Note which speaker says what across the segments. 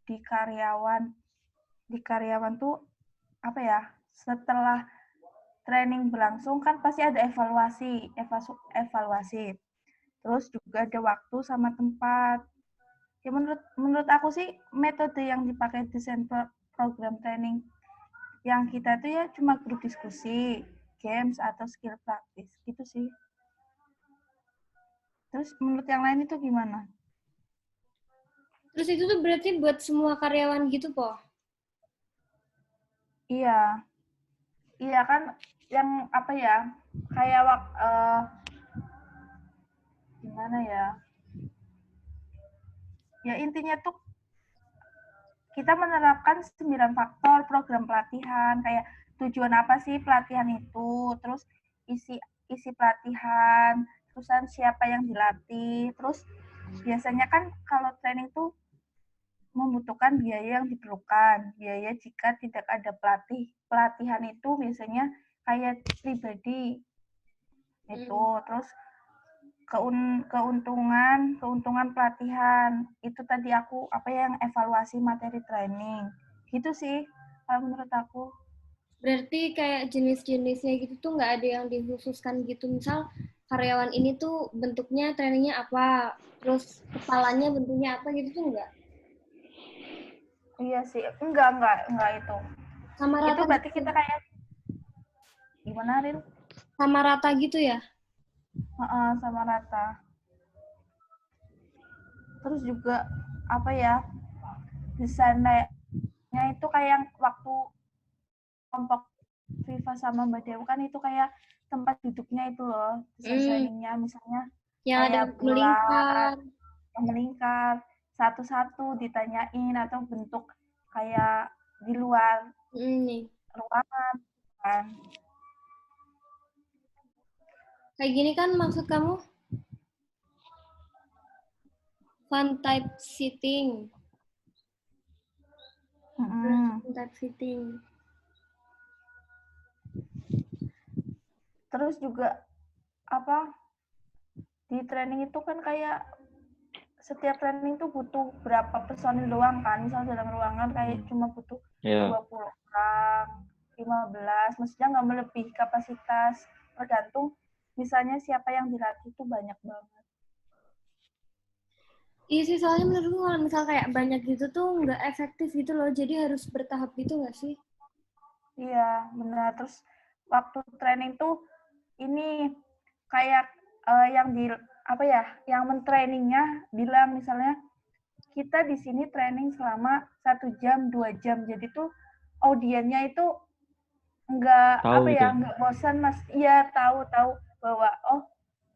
Speaker 1: di karyawan tuh apa ya, setelah training berlangsung kan pasti ada evaluasi. Terus juga ada waktu sama tempat. Ya menurut aku sih metode yang dipakai desain program training yang kita tuh ya cuma grup diskusi, games atau skill praktis gitu sih. Terus menurut yang lain itu gimana?
Speaker 2: Terus itu tuh berarti buat semua karyawan gitu, Po?
Speaker 1: Iya. Iya kan yang apa ya? Kayak gimana ya? Ya intinya tuh kita menerapkan 9 faktor program pelatihan, kayak tujuan apa sih pelatihan itu, terus isi pelatihan, terusan siapa yang dilatih, terus biasanya kan kalau training tuh membutuhkan biaya yang diperlukan. Biaya jika tidak ada pelatihan itu biasanya kayak pribadi itu, terus keuntungan pelatihan itu tadi aku apa yang evaluasi materi training gitu sih kalau menurut aku.
Speaker 2: Berarti kayak jenis-jenisnya gitu tuh nggak ada yang dikhususkan gitu. Misal karyawan ini tuh bentuknya trainingnya apa, terus kepalanya bentuknya apa gitu tuh nggak?
Speaker 1: Iya sih, enggak itu.
Speaker 2: Sama
Speaker 1: Itu
Speaker 2: rata
Speaker 1: berarti
Speaker 2: gitu.
Speaker 1: kita kayak gimana Ril?
Speaker 2: Sama rata gitu ya?
Speaker 1: Sama rata. Terus juga apa ya, desainnya itu kayak waktu kelompok Viva sama Mbak Dew kan itu kayak tempat duduknya itu loh, desain trainingnya misalnya
Speaker 2: Yang ada
Speaker 1: kayak bulat,
Speaker 2: melingkar.
Speaker 1: melingkar, satu-satu ditanyain atau bentuk kayak di luar
Speaker 2: Nih.
Speaker 1: ruangan kan.
Speaker 2: Kayak gini kan maksud kamu fun type sitting. Fun type sitting.
Speaker 1: Terus juga apa di training itu kan kayak setiap training tuh butuh berapa personil doang kan, misal dalam ruangan kayak cuma butuh 20 orang, 15, maksudnya nggak melebihi kapasitas, tergantung misalnya siapa yang dilatih itu banyak banget.
Speaker 2: Iya sih, soalnya menurutku kalau misal kayak banyak gitu tuh nggak efektif gitu loh, jadi harus bertahap gitu nggak sih?
Speaker 1: Iya, benar. Terus waktu training tuh ini kayak yang di apa ya, yang mentrainingnya bilang misalnya kita di sini training selama 1 jam 2 jam, jadi tuh audiennya itu nggak
Speaker 3: tahu
Speaker 1: apa
Speaker 3: itu
Speaker 1: ya, nggak bosan mas. Iya, tahu bahwa oh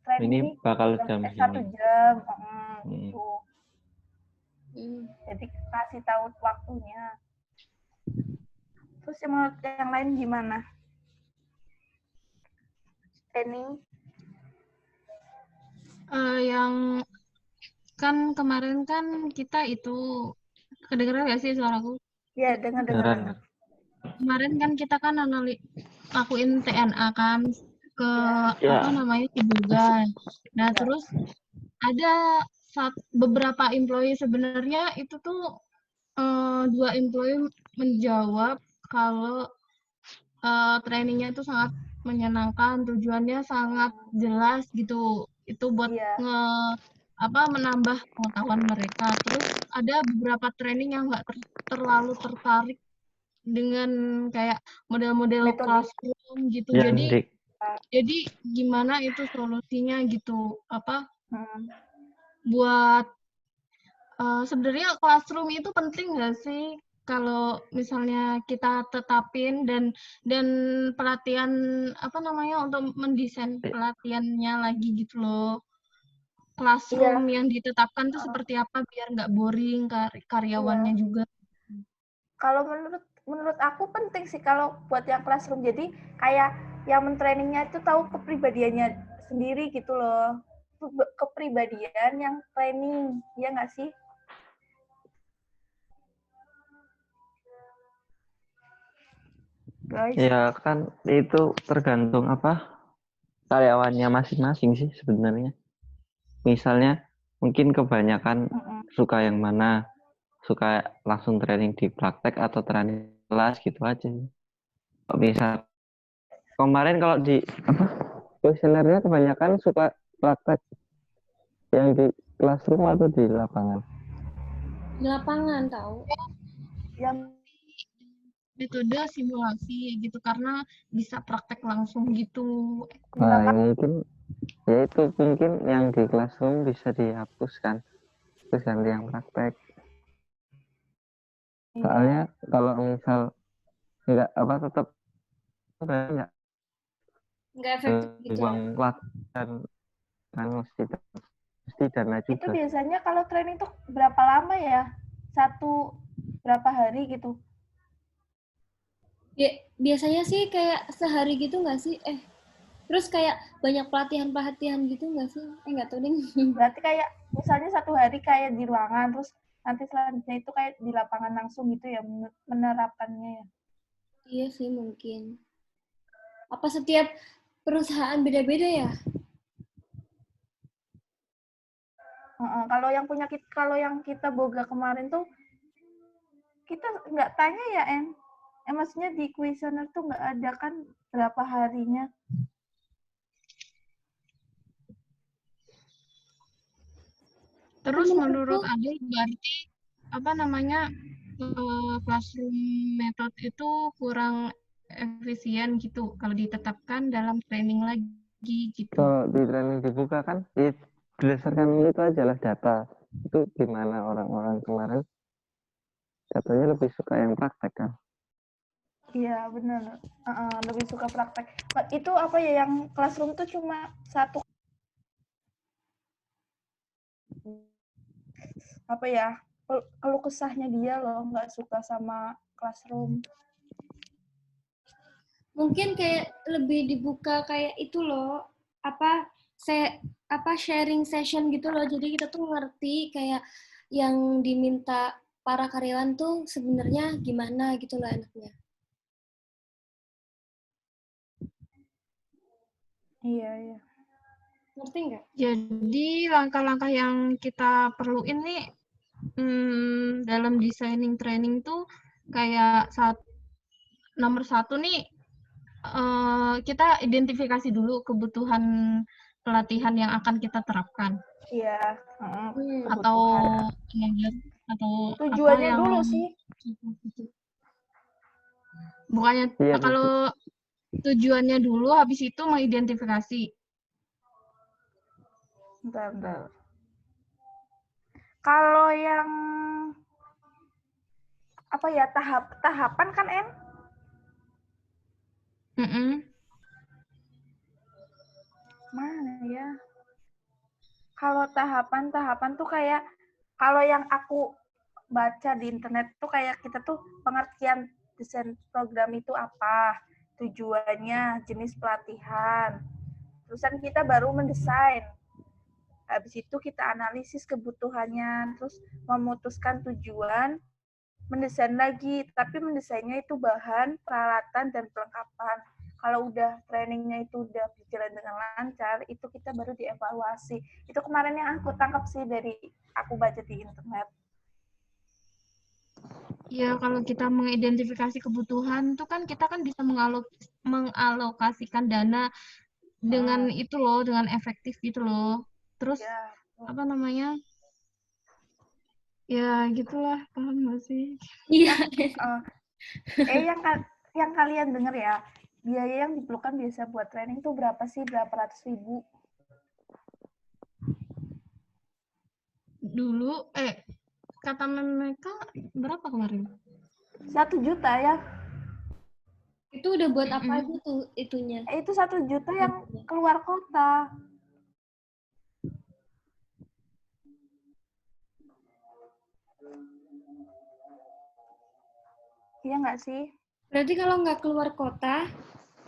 Speaker 1: training
Speaker 3: ini
Speaker 1: ini
Speaker 3: bakal jam
Speaker 1: satu
Speaker 3: segini.
Speaker 1: jam gitu. Jadi kasih tahu waktunya. Terus yang lain gimana training?
Speaker 4: Yang kan kemarin kan kita itu kedengeran nggak sih suaraku?
Speaker 1: Ya, dengar.
Speaker 4: Kemarin kan kita kan lakuin TNA kan ke apa namanya Ciboga. Nah terus ada beberapa employee sebenarnya itu tuh 2 employee menjawab kalau trainingnya itu sangat menyenangkan, tujuannya sangat jelas gitu. Itu buat menambah pengetahuan mereka. Terus ada beberapa training yang nggak terlalu tertarik dengan kayak model-model classroom gitu. Jadi gimana itu solusinya gitu? Buat sebenarnya classroom itu penting nggak sih? Kalau misalnya kita tetapin dan pelatihan untuk mendesain pelatihannya lagi gitu loh. Classroom yang ditetapkan tuh seperti apa biar nggak boring karyawannya juga.
Speaker 1: Kalau menurut aku penting sih kalau buat yang classroom. Jadi kayak yang mentrainingnya itu tahu kepribadiannya sendiri gitu loh. Kepribadian yang training, ya nggak sih?
Speaker 3: Guys. Ya kan itu tergantung karyawannya masing-masing sih sebenarnya. Misalnya mungkin kebanyakan suka yang mana, suka langsung training di praktek atau training kelas gitu aja. Kok bisa kemarin kalau di apa kuesionernya kebanyakan suka praktek yang di classroom atau di lapangan.
Speaker 2: Di lapangan tahu.
Speaker 1: Yang
Speaker 4: Metode simulasi gitu karena bisa praktek langsung gitu.
Speaker 3: Nah, mungkin ya itu mungkin yang di classroom bisa dihapuskan terus ganti yang praktek. Soalnya kalau misal nggak apa tetap nggak
Speaker 2: Nggak efektif gitu ya.
Speaker 3: buang waktu dan kan mesti dana
Speaker 1: itu
Speaker 3: juga.
Speaker 1: biasanya kalau training tuh berapa lama ya? Berapa hari gitu?
Speaker 2: Biasanya sih kayak sehari gitu nggak sih? Terus kayak banyak pelatihan-pelatihan gitu nggak sih? Nggak tahu deh.
Speaker 1: Berarti kayak misalnya 1 hari kayak di ruangan, terus nanti selanjutnya itu kayak di lapangan langsung gitu ya menerapkannya ya.
Speaker 2: Iya sih mungkin. Apa setiap perusahaan beda-beda ya?
Speaker 1: Kalau yang kita boga kemarin tuh kita nggak tanya ya maksudnya di kuesioner tuh nggak ada kan berapa harinya.
Speaker 4: Terus menurut Ade berarti apa namanya classroom method itu kurang efisien gitu kalau ditetapkan dalam training lagi gitu.
Speaker 3: Kalau di training dibuka kan ya berdasarkan itu aja lah data itu gimana orang-orang kemarin katanya lebih suka yang praktek kan.
Speaker 1: Iya benar. Lebih suka praktek. Itu apa ya yang classroom tuh cuma satu apa ya keluh kesahnya dia loh nggak suka sama classroom.
Speaker 2: Mungkin kayak lebih dibuka kayak itu loh, sharing session gitu loh. Jadi kita tuh ngerti kayak yang diminta para karyawan tuh sebenarnya gimana gitu loh enaknya.
Speaker 1: Iya.
Speaker 2: Ngerti nggak?
Speaker 4: Jadi langkah-langkah yang kita perlu ini dalam designing training tuh kayak nomor 1 nih kita identifikasi dulu kebutuhan pelatihan yang akan kita terapkan.
Speaker 1: Iya.
Speaker 4: Atau apa
Speaker 1: tujuannya
Speaker 4: yang
Speaker 1: dulu sih.
Speaker 4: bukannya
Speaker 3: Iya,
Speaker 4: kalau tujuannya dulu habis itu mengidentifikasi.
Speaker 1: Bentar. Kalau yang apa ya tahapan kan mana ya? Kalau tahapan tuh kayak kalau yang aku baca di internet tuh kayak kita tuh pengertian desain program itu apa, tujuannya, jenis pelatihan. Terusan kita baru mendesain. Habis itu kita analisis kebutuhannya, terus memutuskan tujuan, mendesain lagi, tapi mendesainnya itu bahan, peralatan, dan perlengkapan. Kalau udah trainingnya itu udah berjalan dengan lancar, itu kita baru dievaluasi. Itu kemarin yang aku tangkap sih dari aku baca di internet.
Speaker 4: Ya, kalau kita mengidentifikasi kebutuhan itu kan kita kan bisa mengalokasikan dana dengan itu loh, dengan efektif gitu loh. Terus
Speaker 1: Ya.
Speaker 4: apa namanya? Ya, gitulah, paham nggak sih?
Speaker 2: Iya.
Speaker 1: Yang kalian dengar ya, biaya yang diperlukan biasa buat training tuh berapa sih? Berapa ratus ribu?
Speaker 4: Dulu, kata mereka berapa kemarin?
Speaker 1: 1 juta ya.
Speaker 2: Itu udah buat apa aja tuh itunya?
Speaker 1: Itu 1 juta yang keluar kota. Iya nggak sih?
Speaker 2: Berarti kalau nggak keluar kota,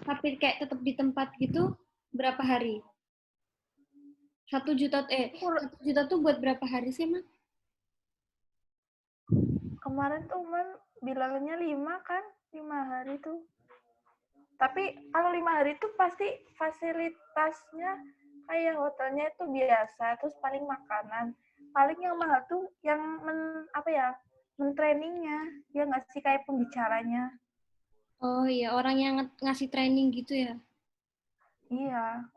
Speaker 2: tapi kayak tetap di tempat gitu, berapa hari? 1 juta tuh buat berapa hari sih, Man?
Speaker 1: Kemarin tuh bilangnya 5 kan? 5 hari tuh. Tapi kalau 5 hari itu pasti fasilitasnya kayak hotelnya itu biasa, terus paling makanan. Paling yang mahal tuh yang apa ya? men-trainingnya. Dia nggak sih kayak pembicaranya.
Speaker 2: Oh iya, orang yang ngasih training gitu ya.
Speaker 1: Iya.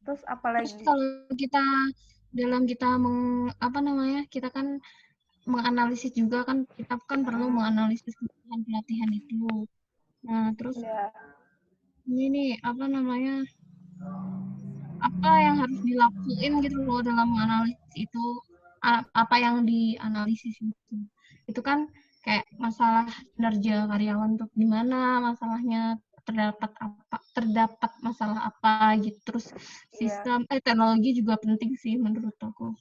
Speaker 1: Terus
Speaker 4: Terus
Speaker 1: apalagi?
Speaker 4: kalau kita kita kan menganalisis juga kan, kita kan perlu menganalisis kebutuhan pelatihan itu. Nah, terus
Speaker 1: Ya.
Speaker 4: ini nih apa yang harus dilakuin gitu loh dalam menganalisis itu, apa yang dianalisis itu kan kayak masalah kinerja karyawan tuh gimana, masalahnya terdapat masalah apa gitu, terus sistem teknologi juga penting sih menurut aku.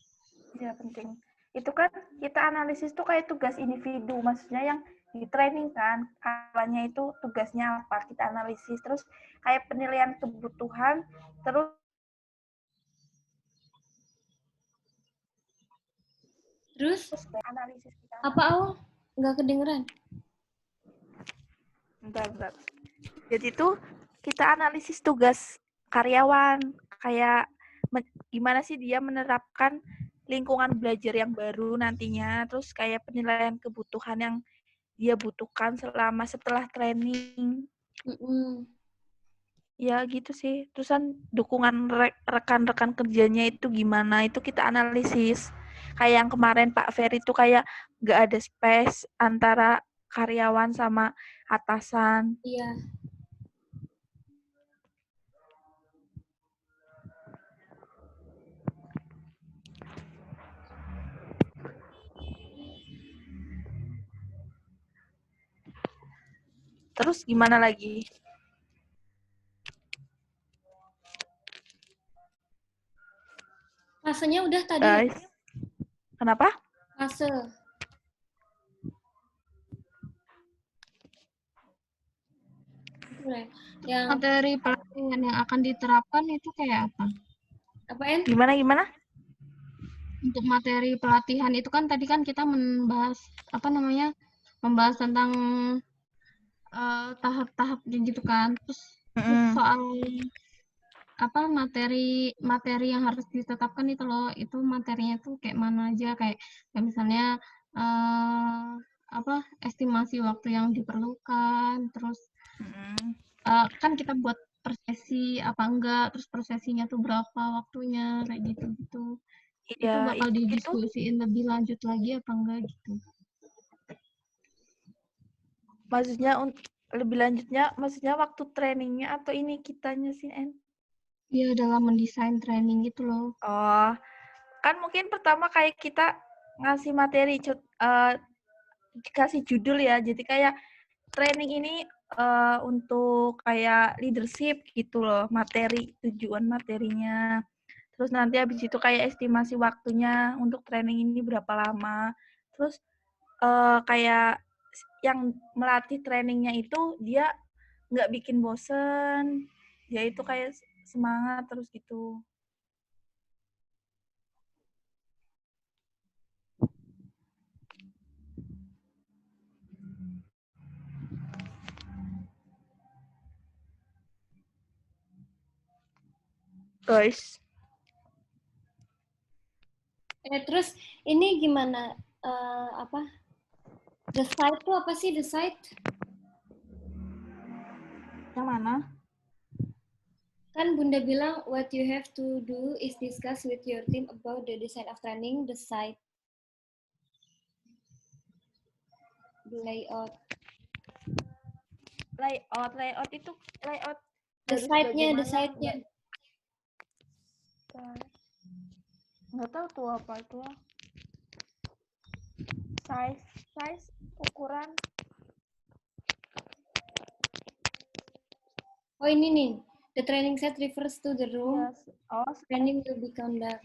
Speaker 1: Iya, penting. Itu kan kita analisis tuh kayak tugas individu, maksudnya yang di training kan, awalnya itu tugasnya apa, kita analisis, terus kayak penilaian kebutuhan, terus analisis kita.
Speaker 2: Apa Aul? Nggak kedengeran.
Speaker 1: Bentar. Jadi tuh kita analisis tugas karyawan, kayak gimana sih dia menerapkan lingkungan belajar yang baru nantinya, terus kayak penilaian kebutuhan yang dia butuhkan setelah training. Ya gitu sih. Terusan dukungan rekan-rekan kerjanya itu gimana, itu kita analisis. Kayak yang kemarin Pak Ferry itu kayak nggak ada space antara karyawan sama atasan.
Speaker 2: Iya.
Speaker 1: Terus gimana lagi?
Speaker 2: Fasenya udah tadi.
Speaker 1: Guys. Kenapa?
Speaker 2: Fase. Yang
Speaker 4: materi pelatihan yang akan diterapkan itu kayak apa?
Speaker 2: Apaan?
Speaker 1: Gimana?
Speaker 4: Untuk materi pelatihan itu kan tadi kan kita membahas membahas tentang tahap-tahapnya gitu kan. Terus soal materi yang harus ditetapkan itu loh, itu materinya tuh kayak mana aja, kayak misalnya estimasi waktu yang diperlukan, terus kan kita buat per sesi apa enggak, terus per sesinya tuh berapa waktunya, kayak gitu. Itu bakal didiskusiin lebih lanjut lagi apa enggak gitu.
Speaker 1: Maksudnya lebih lanjutnya, maksudnya waktu trainingnya atau ini kitanya sih, En?
Speaker 4: Iya, dalam mendesain training gitu loh.
Speaker 1: Oh, kan mungkin pertama kayak kita ngasih materi, kasih judul ya, jadi kayak training ini untuk kayak leadership gitu loh, tujuan materinya. Terus nanti habis itu kayak estimasi waktunya untuk training ini berapa lama. Terus kayak yang melatih trainingnya itu dia nggak bikin bosen, dia itu kayak semangat terus gitu. Guys.
Speaker 2: Terus ini gimana? The site itu apa sih, the site?
Speaker 1: Yang mana?
Speaker 2: Kan Bunda bilang what you have to do is discuss with your team about the design of training, the site, the layout.
Speaker 1: Layout itu layout.
Speaker 2: The site-nya.
Speaker 1: Nggak tahu tuh apa itu. Size, ukuran.
Speaker 2: Oh ini nih, the training set refers to the room.
Speaker 1: Yes. Oh,
Speaker 2: training will be conducted.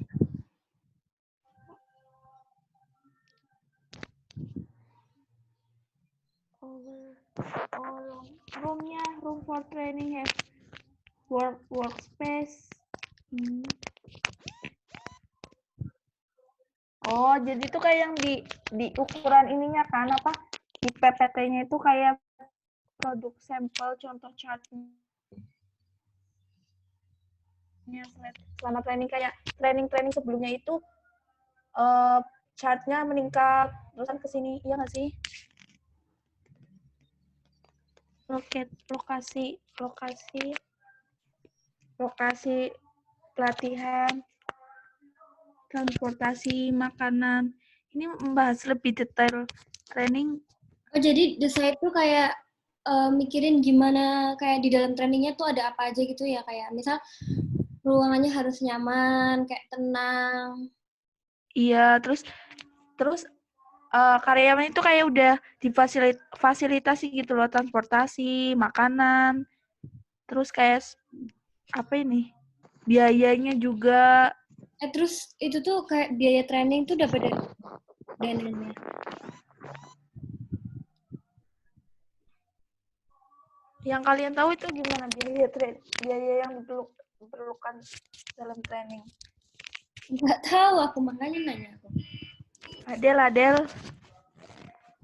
Speaker 1: Room for training have workspace. Oh, jadi itu kayak yang di ukuran ininya kan apa? Di PPT-nya itu kayak produk sampel contoh chartnya. selama training, kayak training sebelumnya itu chartnya meningkat terusan ke sini, iya nggak sih? Lokasi pelatihan, transportasi, makanan. Ini membahas lebih detail training.
Speaker 2: Oh, jadi saya itu kayak mikirin gimana kayak di dalam trainingnya tuh ada apa aja gitu ya, kayak misal ruangannya harus nyaman, kayak tenang.
Speaker 1: Iya, terus karyawan itu kayak udah difasilitasi gitu loh, transportasi, makanan, terus kayak apa ini, biayanya juga.
Speaker 2: Terus itu tuh kayak biaya training tuh dapat dari dananya.
Speaker 1: Yang kalian tahu itu gimana biaya yang diperlukan dalam training?
Speaker 2: Nggak tahu aku, makanya nanya aku.
Speaker 1: Adel.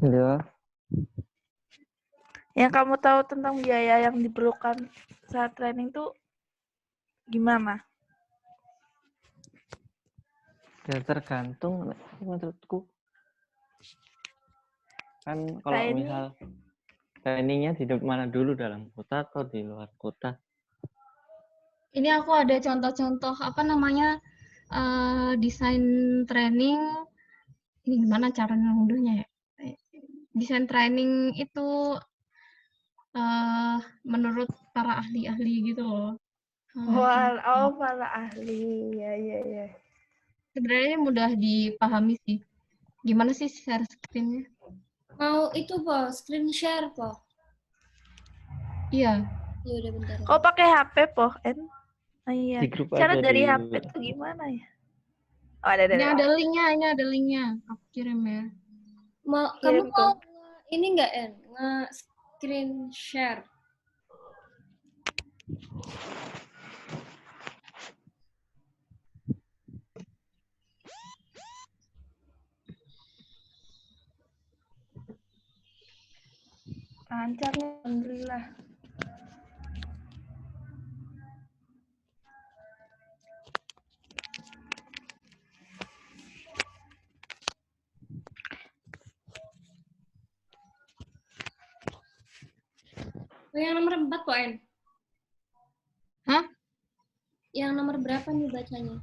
Speaker 3: Iya.
Speaker 1: Yang kamu tahu tentang biaya yang diperlukan saat training tuh gimana?
Speaker 3: Ya tergantung menurutku. Kan kalau
Speaker 1: Training.
Speaker 3: misal trainingnya di mana dulu, dalam kota atau di luar kota?
Speaker 4: Ini aku ada contoh-contoh desain training. Ini gimana cara ngunduhnya ya? Desain training itu menurut para ahli-ahli gitu loh.
Speaker 1: Para ahli. Ya.
Speaker 4: Sebenarnya mudah dipahami sih. Gimana sih share screen-nya?
Speaker 2: Mau itu po, screen share po.
Speaker 4: Iya.
Speaker 2: Ya udah bentar.
Speaker 1: Kau pakai HP po, En? Oh, iya.
Speaker 3: Di grup
Speaker 1: Cara
Speaker 3: aja
Speaker 1: dari
Speaker 3: di
Speaker 1: HP tuh gimana ya? Oh, ada.
Speaker 4: Ini ada linknya. Aku kirim ya.
Speaker 2: Kamu mau ini nggak, En? Nge-screen share.
Speaker 1: Lancar nih, alhamdulillah.
Speaker 2: Yang nomor 4 po, En?
Speaker 4: Hah?
Speaker 2: Yang nomor berapa nih bacanya?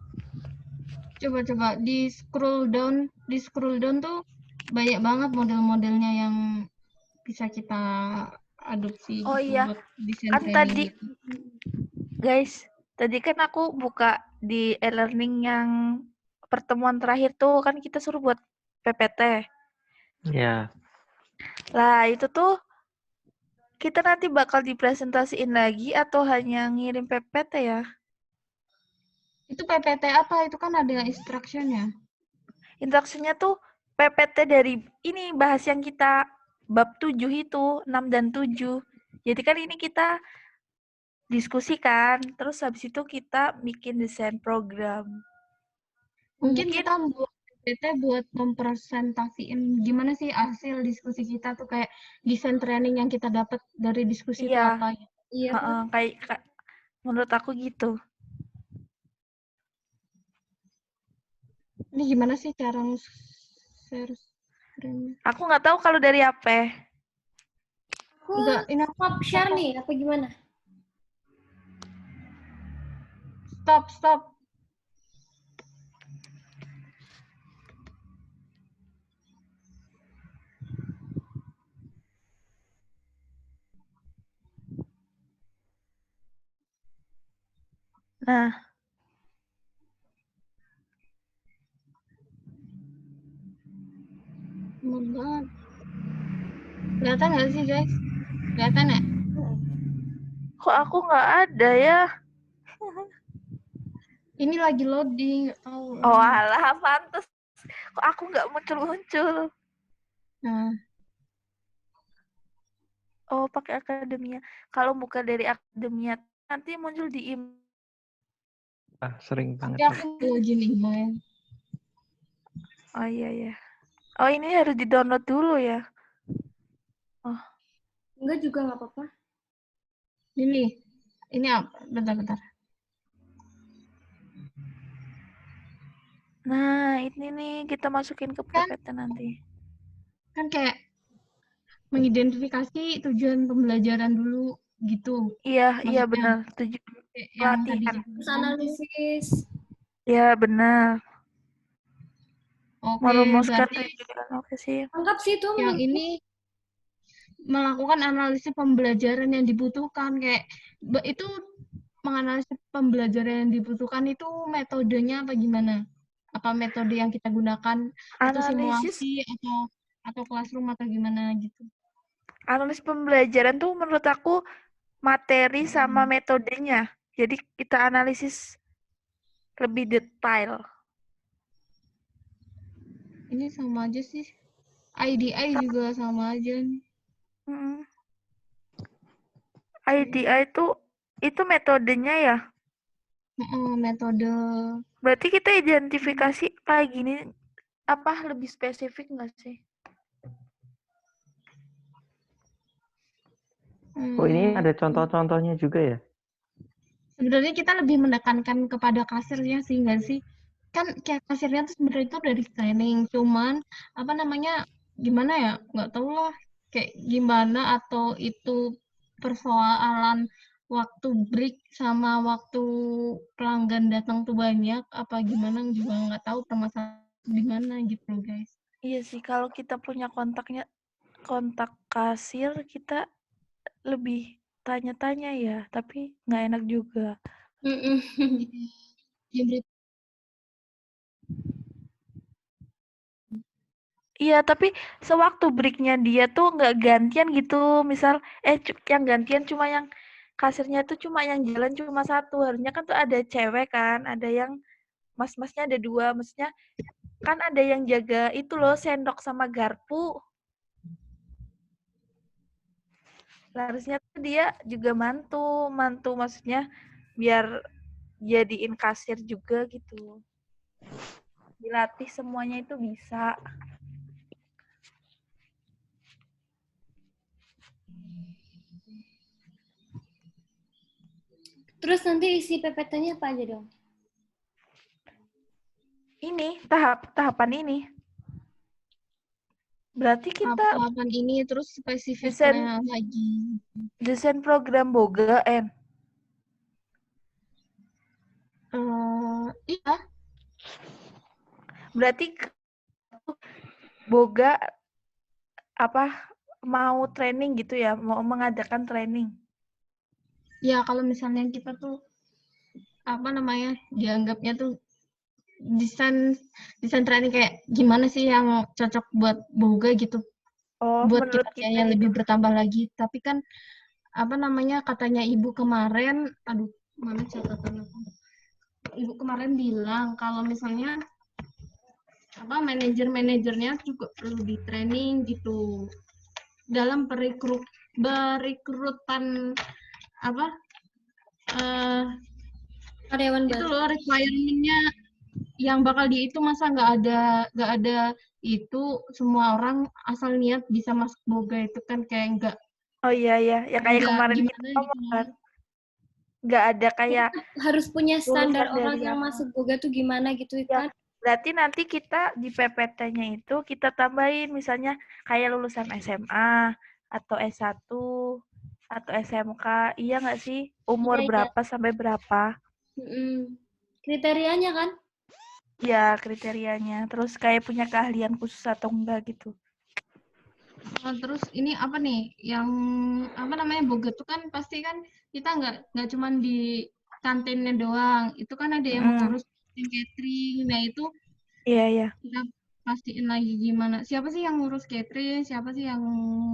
Speaker 4: Coba di scroll down tuh banyak banget model-modelnya yang bisa kita adopsi
Speaker 1: Oh
Speaker 4: gitu
Speaker 1: iya,
Speaker 4: buat desain
Speaker 1: kan
Speaker 4: training
Speaker 1: tadi
Speaker 4: gitu.
Speaker 1: guys, tadi kan aku buka di e-learning yang pertemuan terakhir tuh, kan kita suruh buat PPT.
Speaker 3: Ya.
Speaker 1: Lah, itu tuh kita nanti bakal dipresentasiin lagi atau hanya ngirim PPT ya?
Speaker 4: Itu PPT apa? Itu kan ada instruction-nya.
Speaker 1: Instruksinya tuh PPT dari ini bahas yang kita bab 7 itu, 6 dan 7. Jadi kan ini kita diskusikan, terus habis itu kita bikin desain program.
Speaker 4: Mungkin kita buat PPT buat mempresentasiin gimana sih hasil diskusi kita tuh, kayak desain training yang kita dapat dari diskusi itu
Speaker 1: Iya.
Speaker 4: apa.
Speaker 2: Iya.
Speaker 1: Kayak menurut aku gitu.
Speaker 4: Ini gimana sih cara share screen?
Speaker 1: Aku nggak tahu kalau dari apa.
Speaker 4: Enggak, ini
Speaker 2: Stop share nih, apa gimana?
Speaker 4: stop.
Speaker 1: Nah,
Speaker 4: Aman banget. Kelihatan nggak sih guys? Kelihatan ya?
Speaker 1: kok aku nggak ada ya?
Speaker 4: Ini lagi loading, nggak tahu.
Speaker 1: Oh alah, pantes. Kok aku nggak muncul-muncul?
Speaker 4: Nah,
Speaker 1: Oh, pakai akademia. Kalau buka dari akademia, nanti muncul di
Speaker 3: Sering banget.
Speaker 4: tapi aku login email.
Speaker 1: Oh iya. Oh, ini harus di-download dulu ya? Oh.
Speaker 2: Enggak juga nggak apa-apa.
Speaker 4: Ini apa? Bentar.
Speaker 1: Nah, ini nih kita masukin ke
Speaker 4: Kan?
Speaker 1: PPT nanti.
Speaker 4: Kan kayak mengidentifikasi tujuan pembelajaran dulu gitu.
Speaker 1: Iya, iya
Speaker 4: Maksudnya
Speaker 1: benar. Tujuan
Speaker 4: kayak yang tadi
Speaker 1: pelatihan.
Speaker 2: Terus
Speaker 4: dijelaskan tuh.
Speaker 2: analisis.
Speaker 1: Ya, benar.
Speaker 4: Oke,
Speaker 1: Merumuskan
Speaker 4: berarti
Speaker 1: tujuan. Oke sih.
Speaker 2: Lengkap sih itu
Speaker 4: yang
Speaker 2: menurutku.
Speaker 4: ini melakukan analisis pembelajaran yang dibutuhkan kayak itu menganalisis pembelajaran yang dibutuhkan itu metodenya apa gimana? Apa metode yang kita gunakan itu
Speaker 1: Analisis
Speaker 4: simulasi atau classroom atau gimana gitu?
Speaker 1: Analisis pembelajaran tuh menurut aku materi sama metodenya. Jadi kita analisis lebih detail.
Speaker 4: Ini sama aja sih. IDI juga sama aja nih.
Speaker 1: Mm. IDI itu metodenya ya.
Speaker 4: Metode.
Speaker 1: Berarti kita identifikasi kayak gini apa lebih spesifik nggak sih?
Speaker 3: Oh, ini ada contoh-contohnya juga ya?
Speaker 4: Sebenarnya kita lebih menekankan kepada kasirnya sih, nggak sih? Kan kayak kasirnya tuh sebenarnya itu dari training, cuman apa namanya, gimana ya, nggak tahu lah, kayak gimana atau itu persoalan waktu break sama waktu pelanggan datang tuh banyak, apa gimana juga nggak tahu permasalahan di mana gitu guys.
Speaker 1: Iya sih, kalau kita punya kontak kasir, kita lebih tanya-tanya ya, tapi nggak enak juga.
Speaker 4: Ya, berarti
Speaker 1: Iya, tapi sewaktu break-nya dia tuh nggak gantian gitu. Misal, yang gantian cuma yang kasirnya tuh cuma yang jalan cuma satu. Harusnya kan tuh ada cewek kan, ada yang mas-masnya ada dua. Maksudnya kan ada yang jaga itu loh, sendok sama garpu. Harusnya tuh dia juga mantu maksudnya biar jadiin kasir juga gitu. Dilatih semuanya itu bisa.
Speaker 2: Terus nanti isi PPT-nya apa aja dong?
Speaker 1: Ini tahapan ini. Berarti kita
Speaker 4: tahapan ini terus spesifiknya lagi.
Speaker 1: desain program boga
Speaker 4: Iya,
Speaker 1: berarti boga apa mau training gitu ya, mau mengadakan training.
Speaker 4: ya kalau misalnya kita tuh apa namanya dianggapnya tuh desain training kayak gimana sih yang cocok buat boga gitu,
Speaker 1: Oh,
Speaker 4: buat
Speaker 1: menurut
Speaker 4: kita
Speaker 1: kita
Speaker 4: yang
Speaker 1: gitu.
Speaker 4: lebih bertambah lagi. Tapi kan apa namanya katanya ibu kemarin, aduh mana catatan aku. Ibu kemarin bilang kalau misalnya apa manajernya juga perlu di training gitu dalam perekrutan apa
Speaker 2: Karyawan
Speaker 4: itu
Speaker 2: baru.
Speaker 4: loh requirement-nya yang bakal itu masa nggak ada itu semua orang asal niat bisa masuk boga itu kan kayak nggak
Speaker 1: Oh iya ya, ya kayak kemarin kita
Speaker 4: gimana gitu
Speaker 1: ngomong kan. Nggak ada kayak
Speaker 2: Harus punya standar
Speaker 1: lulusan
Speaker 2: orang
Speaker 1: dari
Speaker 2: yang
Speaker 1: apa.
Speaker 2: masuk boga tuh gimana gitu
Speaker 1: Ya,
Speaker 2: kan?
Speaker 1: berarti nanti kita di PPT-nya itu kita tambahin misalnya kayak lulusan SMA atau S1 atau SMK. Iya nggak sih? Umur
Speaker 2: Iya, iya.
Speaker 1: berapa sampai berapa?
Speaker 2: Kriterianya kan?
Speaker 1: Ya, kriterianya. Terus kayak punya keahlian khusus atau enggak gitu.
Speaker 4: terus ini apa nih yang apa namanya boga tuh kan pasti kan kita nggak cuman di kantinnya doang itu kan ada yang mengurus catering. Nah itu
Speaker 1: Iya, iya.
Speaker 4: kita pastiin lagi gimana siapa sih yang ngurus catering, siapa sih yang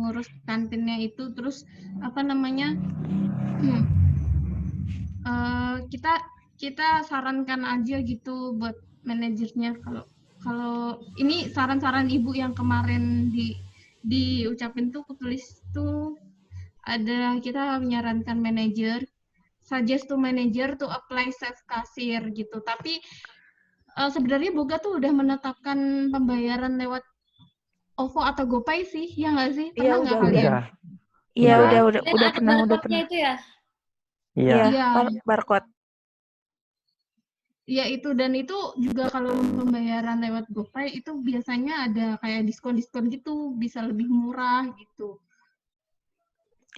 Speaker 4: ngurus kantinnya itu, terus apa namanya kita sarankan aja gitu buat manajernya kalau ini saran-saran ibu yang kemarin diucapin tuh kutulis tuh ada kita menyarankan manajer suggest to manager to apply self cashier gitu, tapi sebenarnya Boga tuh udah menetapkan pembayaran lewat OVO atau GoPay sih, ya nggak sih?
Speaker 1: Iya,
Speaker 4: Pernah nggak
Speaker 1: udah.
Speaker 4: kalian?
Speaker 1: Iya,
Speaker 3: Udah.
Speaker 2: Dan
Speaker 1: udah
Speaker 2: ada
Speaker 1: pernah
Speaker 2: barcode-nya itu ya?
Speaker 3: Iya.
Speaker 1: Iya, barcode.
Speaker 4: Ya itu, dan itu juga kalau pembayaran lewat GoPay itu biasanya ada kayak diskon-diskon gitu, bisa lebih murah gitu.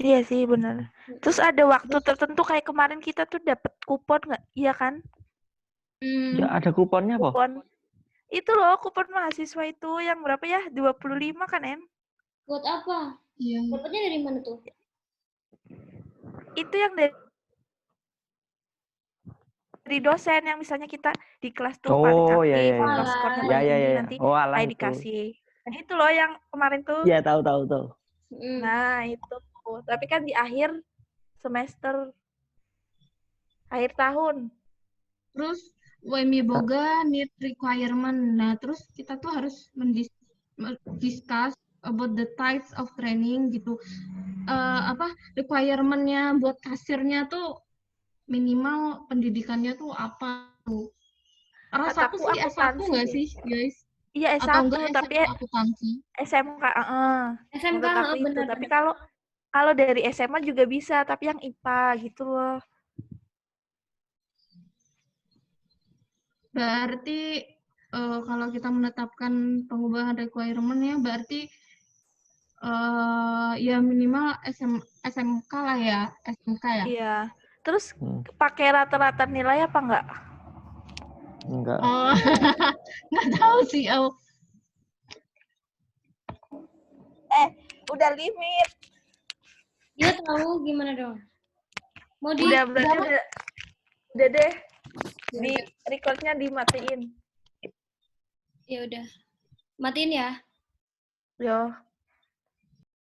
Speaker 1: Iya sih, benar. Terus ada waktu
Speaker 2: Terus,
Speaker 1: tertentu kayak kemarin kita tuh dapat kupon nggak? Iya kan?
Speaker 3: Ya ada kuponnya po.
Speaker 1: Kupon. Itu loh, kupon mahasiswa itu yang berapa ya? 25 kan, En?
Speaker 2: buat apa?
Speaker 4: Iya.
Speaker 2: Dapatnya dari mana tuh?
Speaker 1: Itu yang dari dosen yang misalnya kita di kelas tuh paling
Speaker 3: Oh ya
Speaker 1: aktif
Speaker 3: ya ya.
Speaker 1: atau skornya
Speaker 2: Alah,
Speaker 3: Ya
Speaker 1: paling
Speaker 3: ya
Speaker 1: tinggi
Speaker 3: ya.
Speaker 1: nanti
Speaker 3: Oh alah
Speaker 1: kayak
Speaker 3: itu.
Speaker 1: dikasih. Nah, itu loh yang kemarin tuh.
Speaker 3: Ya tahu tahu tahu.
Speaker 1: Nah, itu. Tapi kan di akhir semester, akhir tahun.
Speaker 4: Terus UMY Boga need requirement. Nah, terus kita tuh harus discuss about the types of training gitu. Requirement-nya buat kasirnya tuh minimal pendidikannya tuh apa tuh? Rasaku
Speaker 1: Kataku
Speaker 4: sih S1
Speaker 1: akuntansi
Speaker 4: nggak
Speaker 1: deh.
Speaker 4: sih, guys?
Speaker 1: Iya
Speaker 4: Atau
Speaker 1: S1,
Speaker 4: enggak
Speaker 1: tapi
Speaker 4: SMK akuntansi?
Speaker 1: SMK,
Speaker 2: SMK,
Speaker 1: menurut aku itu.
Speaker 2: bener.
Speaker 1: Tapi kalau dari SMA juga bisa, tapi yang IPA gitu loh.
Speaker 4: Berarti kalau kita menetapkan pengubahan requirement ya, berarti ya minimal SMK lah ya, SMK ya.
Speaker 1: Iya. Terus pakai rata-rata nilai apa enggak?
Speaker 3: Enggak.
Speaker 4: Oh, nggak tahu sih. Oh.
Speaker 1: Udah limit.
Speaker 2: Dia tahu gimana dong? Mau di
Speaker 1: Udah berarti udah deh.
Speaker 2: Ya
Speaker 1: Di
Speaker 2: udah.
Speaker 1: recordnya dimatiin.
Speaker 2: Ya udah. Matiin ya.
Speaker 1: Yo.